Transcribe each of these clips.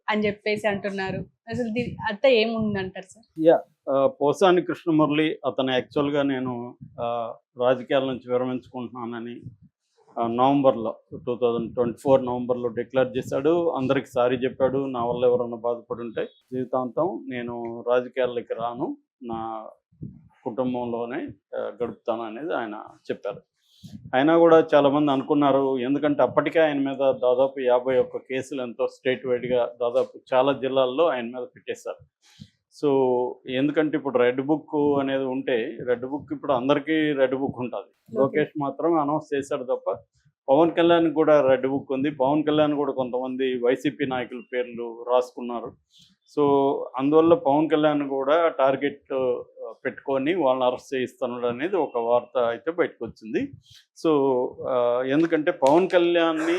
అని చెప్పేసి అంటున్నారు. అసలు దీని అర్థ ఏముందంటారు సార్? యాహ్! పోసాని కృష్ణమురళి అతను యాక్చువల్‌గా నేను రాజకీయాల నుంచి విరమించుకుంటున్నానని నవంబర్‌లో 2024 నవంబర్‌లో డిక్లేర్ చేశాడు. అందరికి సారీ చెప్పాడు. నా వల్ల ఎవరన్నా బాధపడుంటే జీవితాంతం నేను రాజకీయాల్లోకి రాను. నా కుటుంబంలోనే గడుపుతాననేది ఆయన చెప్పారు. అయినా కూడా చాలామంది అనుకున్నారు. ఎందుకంటే అప్పటికే ఆయన మీద దాదాపు 51 కేసులు ఎంతో స్టేట్ వైడ్‌గా దాదాపు చాలా జిల్లాల్లో ఆయన మీద పెట్టేశారు. సో, ఎందుకంటే ఇప్పుడు రెడ్ బుక్ అనేది ఉంటే, రెడ్ బుక్ ఇప్పుడు అందరికీ రెడ్ బుక్ ఉంటది. లోకేష్ మాత్రం అనౌన్స్ చేశాడు తప్ప, పవన్ కళ్యాణ్‌కి కూడా రెడ్ బుక్ ఉంది. పవన్ కళ్యాణ్ కూడా కొంతమంది వైసీపీ నాయకుల పేర్లు రాసుకున్నారు. సో, అందువల్ల పవన్ కళ్యాణ్ కూడా టార్గెట్ పెట్టుకొని వాళ్ళని అరెస్ట్ చేయిస్తున్నాడు అనేది ఒక వార్త అయితే బయటకొచ్చింది. సో, ఎందుకంటే పవన్ కళ్యాణ్‌ని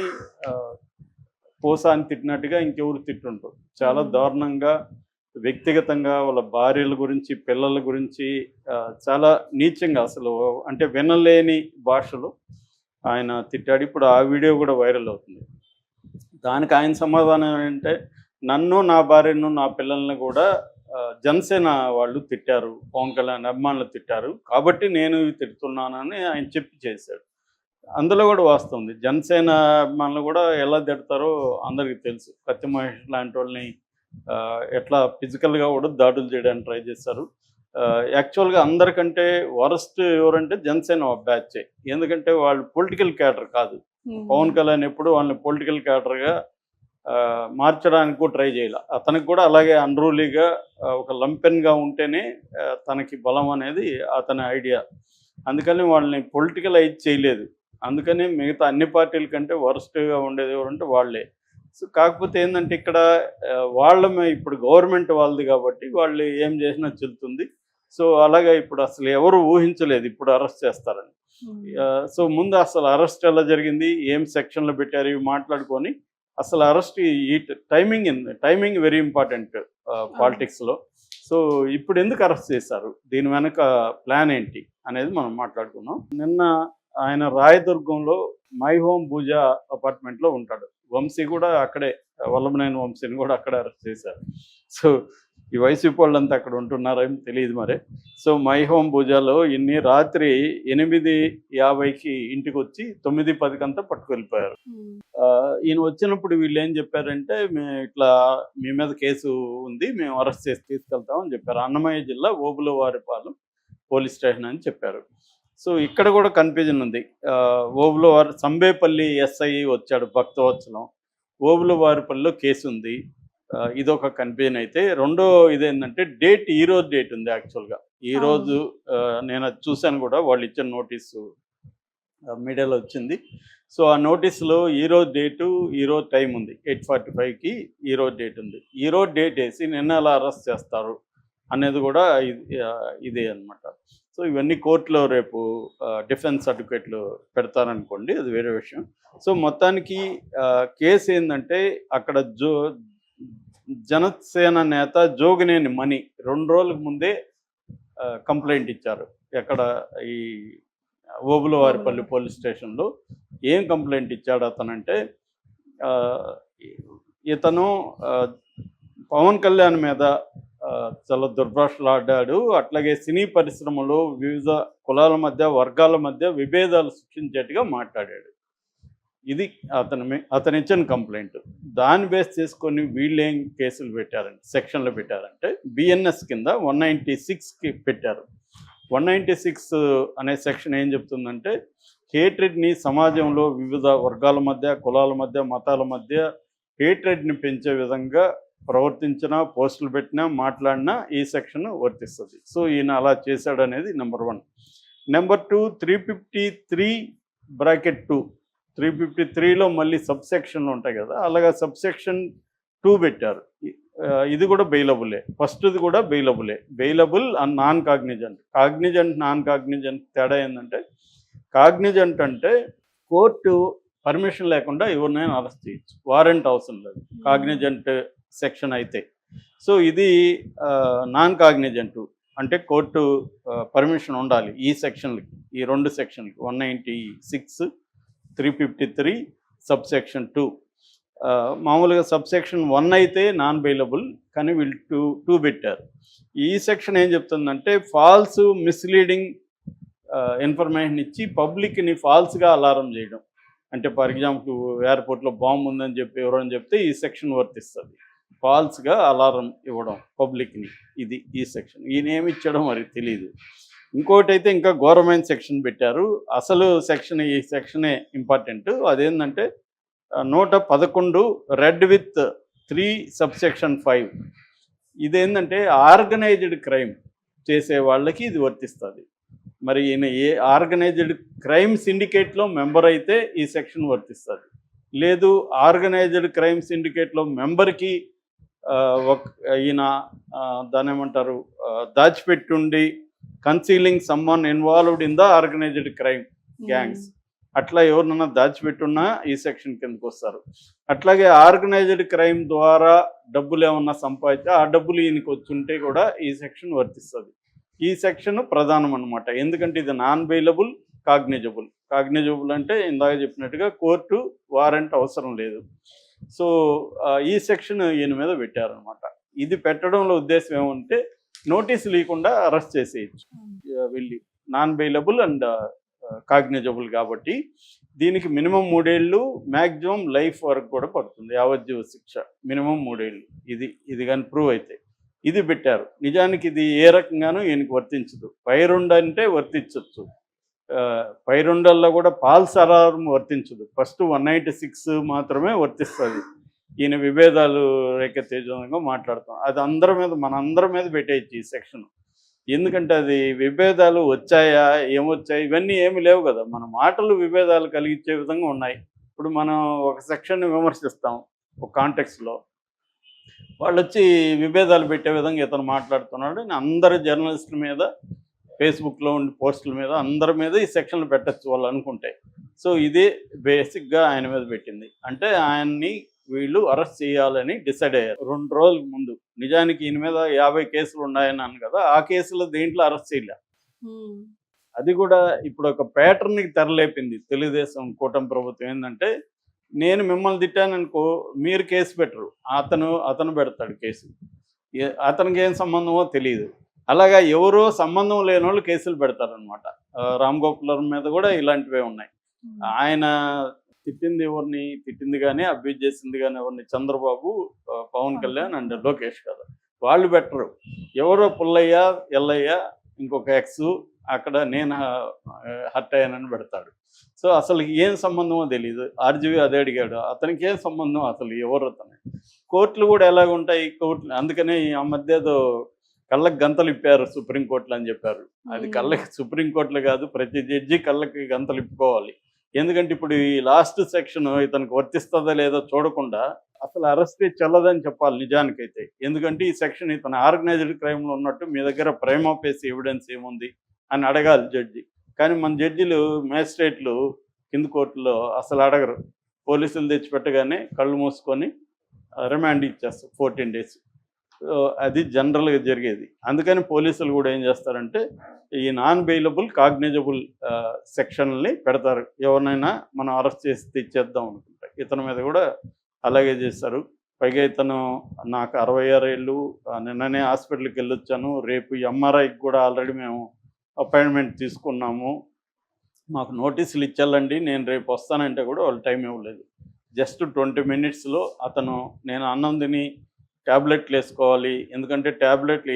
పోసాని తిట్టినట్టుగా ఇంకెవరు తిట్టుంటారు. చాలా దారుణంగా వ్యక్తిగతంగా వాళ్ళ భార్యల గురించి, పిల్లల గురించి చాలా నీచంగా అసలు అంటే వినలేని భాషలో ఆయన తిట్టాడు. ఇప్పుడు ఆ వీడియో కూడా వైరల్ అవుతుంది. దానికి ఆయన సమాధానం ఏంటంటే, నన్ను, నా భార్యను, నా పిల్లల్ని కూడా జనసేన వాళ్ళు తిట్టారు. పవన్ కళ్యాణ్ అభిమానులు తిట్టారు. కాబట్టి నేను ఇవి తిడుతున్నానని ఆయన చెప్పి చేశాడు. అందులో కూడా వాస్తవం ఉంది. జనసేన అభిమానులు కూడా ఎలా తిడతారో అందరికీ తెలుసు. కత్తి మహేష్ లాంటి వాళ్ళని ఎట్లా ఫిజికల్‌గా కూడా దాడులు చేయడానికి ట్రై చేశారు. యాక్చువల్‌గా అందరికంటే వరస్ట్ ఎవరంటే జనసేన బ్యాచే. ఎందుకంటే వాళ్ళు పొలిటికల్ క్యాడర్ కాదు. పవన్ కళ్యాణ్ ఎప్పుడు వాళ్ళని పొలిటికల్ క్యాడర్‌గా మార్చడానికి కూడా ట్రై చేయలే. అతనికి కూడా అలాగే అన్‌రూలీగా ఒక లంపెన్‌గా ఉంటేనే తనకి బలం అనేది అతని ఐడియా. అందుకని వాళ్ళని పొలిటికలైజ్ చేయలేదు. అందుకని మిగతా అన్ని పార్టీల కంటే వరస్ట్‌గా ఉండేది ఎవరంటే వాళ్ళే. సో, కాకపోతే ఏందంటే ఇక్కడ ఇప్పుడు గవర్నమెంట్ వాళ్ళది కాబట్టి వాళ్ళు ఏం చేసినా చెల్లుతుంది. సో, అలాగా ఇప్పుడు అసలు ఎవరు ఊహించలేదు ఇప్పుడు అరెస్ట్ చేస్తారని. సో, ముందు అసలు అరెస్ట్ ఎలా జరిగింది? ఏం సెక్షన్‌లు పెట్టారు? ఇవి మాట్లాడుకొని అసలు అరెస్ట్ ఈ టైమింగ్ వెరీ ఇంపార్టెంట్ పాలిటిక్స్‌లో. సో, ఇప్పుడు ఎందుకు అరెస్ట్ చేశారు? దీని వెనక ప్లాన్ ఏంటి? అనేది మనం మాట్లాడుకుందాం. నిన్న ఆయన రాయదుర్గంలో మై హోమ్ పూజా అపార్ట్మెంట్లో ఉంటాడు. వంశీ కూడా అక్కడే, వల్లభనేని వంశీని కూడా అక్కడే అరెస్ట్ చేశారు. సో, ఈ వైసీపీ వాళ్ళంతా అక్కడ ఉంటున్నారేమో తెలియదు మరి. సో, మై హోమ్ పూజాలో రాత్రి 8:50కి ఇంటికి వచ్చి 9:10 కంతా పట్టుకెళ్ళిపోయారు. ఈయన వచ్చినప్పుడు వీళ్ళు ఏం చెప్పారంటే, ఇట్లా మీ మీద కేసు ఉంది, మేము అరెస్ట్ చేసి తీసుకెళ్తామని చెప్పారు. అన్నమయ్య జిల్లా ఓబులవారిపాలెం పోలీస్ స్టేషన్ అని చెప్పారు. సో, ఇక్కడ కూడా కన్ఫ్యూజన్ ఉంది. ఓబులవారి సంబేపల్లి ఎస్ఐ వచ్చాడు భక్తవత్సలం. ఓబులవారిపల్లిలో కేసు ఉంది. ఇదొక కన్ఫ్యూజన్ అయితే, రెండో ఇదేంటంటే ఈరోజు డేట్ ఉంది యాక్చువల్గా. ఈరోజు నేను అది చూశాను కూడా, వాళ్ళు ఇచ్చిన నోటీసు మీడియాలో వచ్చింది. సో, ఆ నోటీసులో ఈరోజు డేటు, ఈరోజు టైం ఉంది. 8:45కి ఈరోజు డేట్ ఉంది. ఈరోజు డేట్ వేసి నిన్న ఎలా అరెస్ట్ చేస్తారు అనేది కూడా ఇదే అనమాట. సో, ఇవన్నీ కోర్టులో రేపు డిఫెన్స్ అడ్వకేట్లు పెడతారనుకోండి, అది వేరే విషయం. సో, మొత్తానికి కేసు ఏంటంటే, అక్కడ జనసేన నేత జోగినేని మణి 2 రోజులకు ముందే కంప్లైంట్ ఇచ్చారు. ఎక్కడ ఈ ఓబులవారిపల్లి పోలీస్ స్టేషన్లో. ఏం కంప్లైంట్ ఇచ్చాడు అతనంటే, ఇతను పవన్ కళ్యాణ్ మీద చాలా దుర్భాషలు ఆడాడు. అట్లాగే సినీ పరిశ్రమలో వివిధ కులాల మధ్య, వర్గాల మధ్య విభేదాలు సృష్టించేట్టుగా మాట్లాడాడు. ఇది అతను ఇచ్చిన కంప్లైంట్. దాన్ని బేస్ చేసుకొని వీళ్ళేం కేసులు పెట్టారంటే, సెక్షన్లు పెట్టారంటే, బిఎన్ఎస్ కింద 196కి పెట్టారు. 196 అనే సెక్షన్ ఏం చెప్తుందంటే, హేట్రెడ్ని సమాజంలో వివిధ వర్గాల మధ్య, కులాల మధ్య, మతాల మధ్య హేట్రెడ్ని పెంచే విధంగా ప్రవర్తించినా, పోస్టులు పెట్టినా, మాట్లాడినా ఈ సెక్షన్ వర్తిస్తుంది. సో, ఈయన అలా చేశాడు అనేది నెంబర్ 1. నెంబర్ 2, 353(2). 353లో మళ్ళీ సబ్సెక్షన్లు ఉంటాయి కదా, అలాగా సబ్సెక్షన్ 2 పెట్టారు. ఇది కూడా బెయిలబులే. ఫస్ట్ది కూడా bailable and non Cognizant. Non Cognizant తేడా ఏంటంటే, కాగ్నిజెంట్ అంటే కోర్టు పర్మిషన్ లేకుండా ఎవరినైనా అరెస్ట్ చేయొచ్చు, వారెంట్ అవసరం లేదు కాగ్నిజెంట్ సెక్షన్ అయితే. సో, ఇది నాన్ కాగ్నిజెంట్ అంటే కోర్టు పర్మిషన్ ఉండాలి ఈ సెక్షన్లకి, ఈ 2 సెక్షన్లకి 196, 353 సబ్సెక్షన్ 2. మామూలుగా సబ్సెక్షన్ 1 అయితే నాన్ బెయిలబుల్, కానీ వీళ్ళు టూ పెట్టారు. ఈ సెక్షన్ ఏం చెప్తుందంటే ఫాల్స్ మిస్లీడింగ్ ఇన్ఫర్మేషన్ ఇచ్చి పబ్లిక్ని ఫాల్స్గా అలారం చేయడం. అంటే ఫర్ ఎగ్జాంపుల్ ఎయిర్పోర్ట్లో బాంబు ఉందని చెప్పి ఎవరైనా చెప్తే ఈ సెక్షన్ వర్తిస్తుంది. ఫాల్స్గా అలారం ఇవ్వడం పబ్లిక్ని, ఇది ఈ సెక్షన్. ఈయన ఏమి ఇచ్చడం మరి తెలియదు. ఇంకోటి అయితే ఇంకా ఘోరమైన సెక్షన్ పెట్టారు. అసలు సెక్షన్ ఈ సెక్షనే ఇంపార్టెంట్. అదేంటంటే 111 రెడ్ విత్ 3 సబ్సెక్షన్ 5. ఇదేంటంటే ఆర్గనైజ్డ్ క్రైమ్ చేసే వాళ్ళకి ఇది వర్తిస్తుంది. మరి ఈయన ఏ ఆర్గనైజ్డ్ క్రైమ్ సిండికేట్లో మెంబర్ అయితే ఈ సెక్షన్ వర్తిస్తుంది. లేదు ఆర్గనైజ్డ్ క్రైమ్ సిండికేట్లో మెంబర్కి ఈయన దాని ఏమంటారు దాచిపెట్టుండి concealing someone involved in the organised crime gangs, అట్లా ఎవరినన్నా దాచిపెట్టున్నా ఈ సెక్షన్ కిందకు వస్తారు. అట్లాగే ఆర్గనైజ్డ్ క్రైమ్ ద్వారా డబ్బులు ఏమన్నా సంపాదించి ఆ డబ్బులు ఈయనకి వచ్చుంటే కూడా ఈ సెక్షన్ వర్తిస్తుంది. ఈ సెక్షన్ ప్రధానం అనమాట. ఎందుకంటే ఇది నాన్ బెయిలబుల్, కాగ్నిజబుల్ అంటే ఇందాక చెప్పినట్టుగా కోర్టు వారెంట్ అవసరం లేదు. సో ఈ సెక్షన్ ఈయన మీద పెట్టారనమాట. ఇది పెట్టడంలో ఉద్దేశం ఏమంటే నోటీసు లేకుండా అరెస్ట్ చేసేయచ్చు వెళ్ళి, నాన్ బెయిలబుల్ అండ్ కాగ్నిజబుల్ కాబట్టి దీనికి మినిమం 3 ఏళ్ళు, మ్యాక్సిమం లైఫ్ వరకు కూడా పడుతుంది, యావజ్జీవ శిక్ష, మినిమం 3 ఏళ్ళు. ఇది కానీ ప్రూవ్ అయితే ఇది పెట్టారు. నిజానికి ఇది ఏ రకంగానూ ఈయనకి వర్తించదు. పై 2 అంటే వర్తించవచ్చు, పై 2ల్లో కూడా ఫాల్స్ అలారం వర్తించదు. ఫస్ట్ 196 మాత్రమే వర్తిస్తుంది. ఈయన విభేదాలు రేకెత్తేజంగా మాట్లాడుతాం, అది మనందరి మీద పెట్టేయచ్చు ఈ సెక్షన్. ఎందుకంటే అది విభేదాలు వచ్చాయా, ఏమొచ్చాయి, ఇవన్నీ ఏమి లేవు కదా. మన మాటలు విభేదాలు కలిగించే విధంగా ఉన్నాయి. ఇప్పుడు మనం ఒక సెక్షన్ని విమర్శిస్తాం ఒక కాంటెక్స్లో, వాళ్ళు వచ్చి విభేదాలు పెట్టే విధంగా ఇతను మాట్లాడుతున్నాడు అని అందరు జర్నలిస్టుల మీద, ఫేస్బుక్లో ఉండే పోస్టుల మీద, అందరి మీద ఈ సెక్షన్లు పెట్టచ్చు వాళ్ళు అనుకుంటే. సో ఇదే బేసిక్గా ఆయన మీద పెట్టింది. అంటే ఆయన్ని వీళ్ళు అరెస్ట్ చేయాలని డిసైడ్ అయ్యారు 2 రోజుల ముందు. నిజానికి ఈయన మీద 50 కేసులు ఉన్నాయన్నాను కదా, ఆ కేసులో దేంట్లో అరెస్ట్ చేయలే. అది కూడా ఇప్పుడు ఒక ప్యాటర్న్కి తెరలేపింది తెలుగుదేశం కూటమి ప్రభుత్వం. ఏంటంటే నేను మిమ్మల్ని తిట్టాననుకో మీరు కేసు పెట్టరు, అతను పెడతాడు కేసు. అతనికి ఏం సంబంధమో తెలియదు. అలాగా ఎవరో సంబంధం లేని వాళ్ళు కేసులు పెడతారనమాట. రామ్ గోపాల్ మీద కూడా ఇలాంటివే ఉన్నాయి. ఆయన తిట్టింది కానీ అబ్యూజ్ చేసింది కానీ ఎవరిని, చంద్రబాబు, పవన్ కళ్యాణ్ అండ్ లోకేష్ కదా, వాళ్ళు పెట్టరు. ఎవరో పుల్లయ్య, ఎల్లయ్య, ఇంకొక ఎక్స్ అక్కడ నేను హర్ట్ అయ్యానని పెడతాడు. సో అసలు ఏం సంబంధమో తెలియదు. ఆర్జీవి అదే అడిగాడు, అతనికి ఏం సంబంధం, అసలు ఎవరు అతను. కోర్టులు కూడా ఎలాగుంటాయి, కోర్టులు అందుకనే ఆ మధ్య ఏదో కళ్ళకి గంతలు ఇప్పారు సుప్రీంకోర్టులు అని చెప్పారు. అది కళ్ళకి సుప్రీంకోర్టులు కాదు, ప్రతి జడ్జి కళ్ళకి గంతలు ఇప్పుకోవాలి. ఎందుకంటే ఇప్పుడు ఈ లాస్ట్ సెక్షన్ ఇతనికి వర్తిస్తుందా లేదో చూడకుండా అసలు అరెస్ట్ చెల్లదని చెప్పాలి నిజానికైతే. ఎందుకంటే ఈ సెక్షన్ ఇతను ఆర్గనైజ్డ్ క్రైమ్లో ఉన్నట్టు మీ దగ్గర ప్రైమా ఫేసి ఎవిడెన్స్ ఏముంది అని అడగాలి జడ్జి. కానీ మన జడ్జిలు, మేజిస్ట్రేట్లు కింద కోర్టులో అసలు అడగరు. పోలీసులు తెచ్చిపెట్టగానే కళ్ళు మూసుకొని రిమాండ్ ఇచ్చేస్తారు 14 days. అది జనరల్గా జరిగేది. అందుకని పోలీసులు కూడా ఏం చేస్తారంటే ఈ నాన్ బెయిలబుల్, కాగ్నిజబుల్ సెక్షన్ని పెడతారు. ఎవరినైనా మనం అరెస్ట్ చేసి తెచ్చేద్దాం అనుకుంటే ఇతని మీద కూడా అలాగే చేస్తారు. పైగా ఇతను నాకు 66 ఏళ్ళు, నిన్ననే హాస్పిటల్కి వెళ్ళొచ్చాను, రేపు ఎంఆర్ఐకి కూడా ఆల్రెడీ మేము అపాయింట్మెంట్ తీసుకున్నాము, మాకు నోటీసులు ఇచ్చాలండి, నేను రేపు వస్తానంటే కూడా వాళ్ళు టైం ఇవ్వలేదు. జస్ట్ 20 minutesలో అతను, నేను అన్నం తిని ట్యాబ్లెట్లు వేసుకోవాలి, ఎందుకంటే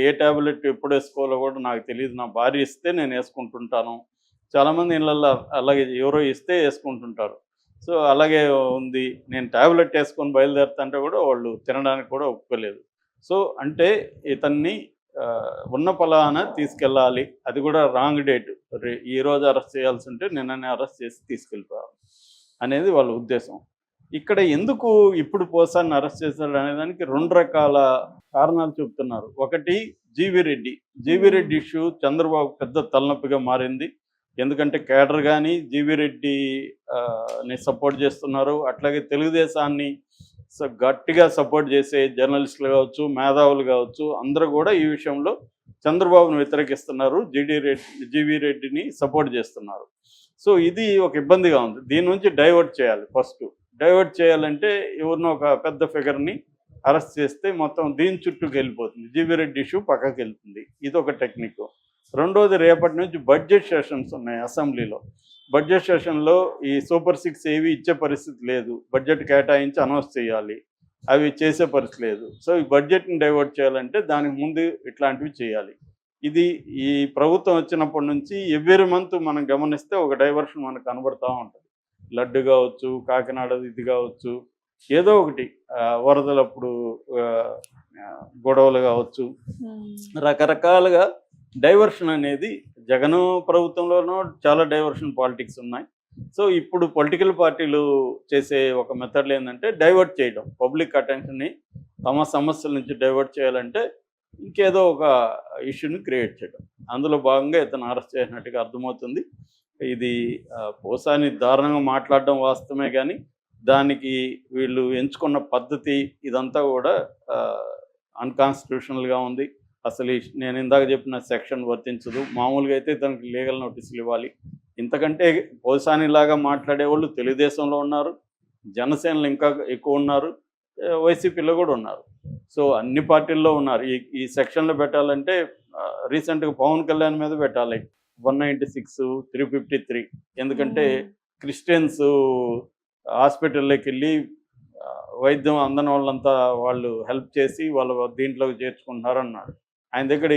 ఏ ట్యాబ్లెట్ ఎప్పుడు వేసుకోవాలో కూడా నాకు తెలియదు, నా భార్య ఇస్తే నేను వేసుకుంటుంటాను. చాలామంది ఇళ్ళల్లో అలాగే ఎవరో ఇస్తే వేసుకుంటుంటారు. సో అలాగే ఉంది, నేను ట్యాబ్లెట్ వేసుకొని బయలుదేరుతుంటే కూడా వాళ్ళు తినడానికి కూడా ఒప్పుకోలేదు. సో అంటే ఇతన్ని ఉన్న పలాన తీసుకెళ్ళాలి, అది కూడా రాంగ్ డేట్, ఈరోజు అరెస్ట్ చేయాల్సి ఉంటే నిన్ననే అరెస్ట్ చేసి తీసుకెళ్ళిపోవాలి అనేది వాళ్ళ ఉద్దేశం. ఇక్కడ ఎందుకు ఇప్పుడు పోసాన్ని అరెస్ట్ చేశాడు అనేదానికి 2 రకాల కారణాలు చెప్తున్నారు. ఒకటి జీవీ రెడ్డి ఇష్యూ చంద్రబాబు పెద్ద తలనొప్పిగా మారింది. ఎందుకంటే కేడర్ కానీ జీవీ రెడ్డిని సపోర్ట్ చేస్తున్నారు. అట్లాగే తెలుగుదేశాన్ని గట్టిగా సపోర్ట్ చేసే జర్నలిస్టులు కావచ్చు, మేధావులు కావచ్చు, అందరూ కూడా ఈ విషయంలో చంద్రబాబును వ్యతిరేకిస్తున్నారు, జీవీ రెడ్డిని సపోర్ట్ చేస్తున్నారు. సో ఇది ఒక ఇబ్బందిగా ఉంది. దీని నుంచి డైవర్ట్ చేయాలి. ఫస్ట్ డైవర్ట్ చేయాలంటే ఎవరినో ఒక పెద్ద ఫిగర్ని అరెస్ట్ చేస్తే మొత్తం దీని చుట్టూకి వెళ్ళిపోతుంది, జీవిరెడ్డి ఇష్యూ పక్కకి వెళ్తుంది. ఇది ఒక టెక్నిక్. రెండోది, రేపటి నుంచి బడ్జెట్ సెషన్స్ ఉన్నాయి అసెంబ్లీలో. బడ్జెట్ సెషన్లో ఈ సూపర్ 6 ఏవి ఇచ్చే పరిస్థితి లేదు, బడ్జెట్ కేటాయించి అనౌన్స్ చేయాలి, అవి చేసే పరిస్థితి లేదు. సో ఈ బడ్జెట్ని డైవర్ట్ చేయాలంటే దానికి ముందు ఇట్లాంటివి చేయాలి. ఇది ఈ ప్రభుత్వం వచ్చినప్పటి నుంచి ఎవ్రీ మంత్ మనం గమనిస్తే ఒక డైవర్షన్ మనకు కనబడుతూ ఉంటుంది. లడ్డు కావచ్చు, కాకినాడ ఇది కావచ్చు, ఏదో ఒకటి వరదలప్పుడు గొడవలు కావచ్చు, రకరకాలుగా డైవర్షన్ అనేది జగన్ ప్రభుత్వంలోనూ చాలా డైవర్షన్ పాలిటిక్స్ ఉన్నాయి. సో ఇప్పుడు పొలిటికల్ పార్టీలు చేసే ఒక మెథడ్లు ఏంటంటే డైవర్ట్ చేయడం, పబ్లిక్ అటెన్షన్ని తమ సమస్యల నుంచి డైవర్ట్ చేయాలంటే ఇంకేదో ఒక ఇష్యూని క్రియేట్ చేయడం. అందులో భాగంగా ఇతను అరెస్ట్ చేసినట్టుగా అర్థమవుతుంది. ఇది పోసాని దారుణంగా మాట్లాడడం వాస్తవమే, కానీ దానికి వీళ్ళు ఎంచుకున్న పద్ధతి ఇదంతా కూడా అన్కాన్స్టిట్యూషనల్గా ఉంది. అసలు నేను ఇందాక చెప్పిన సెక్షన్ వర్తించదు. మామూలుగా అయితే దానికి లీగల్ నోటీసులు ఇవ్వాలి. ఇంతకంటే పోసానిలాగా మాట్లాడే వాళ్ళు తెలుగుదేశంలో ఉన్నారు, జనసేనలో ఇంకా ఎక్కువ ఉన్నారు, వైసీపీలో కూడా ఉన్నారు. సో అన్ని పార్టీల్లో ఉన్నారు. ఈ సెక్షన్లో పెట్టాలంటే రీసెంట్గా పవన్ కళ్యాణ్ మీద పెట్టాలి 196, 353. ఎందుకంటే క్రిస్టియన్స్ హాస్పిటల్లోకి వెళ్ళి వైద్యం అందని వాళ్ళంతా వాళ్ళు హెల్ప్ చేసి వాళ్ళ దీంట్లోకి చేర్చుకుంటున్నారు అన్నాడు. ఆయన దగ్గర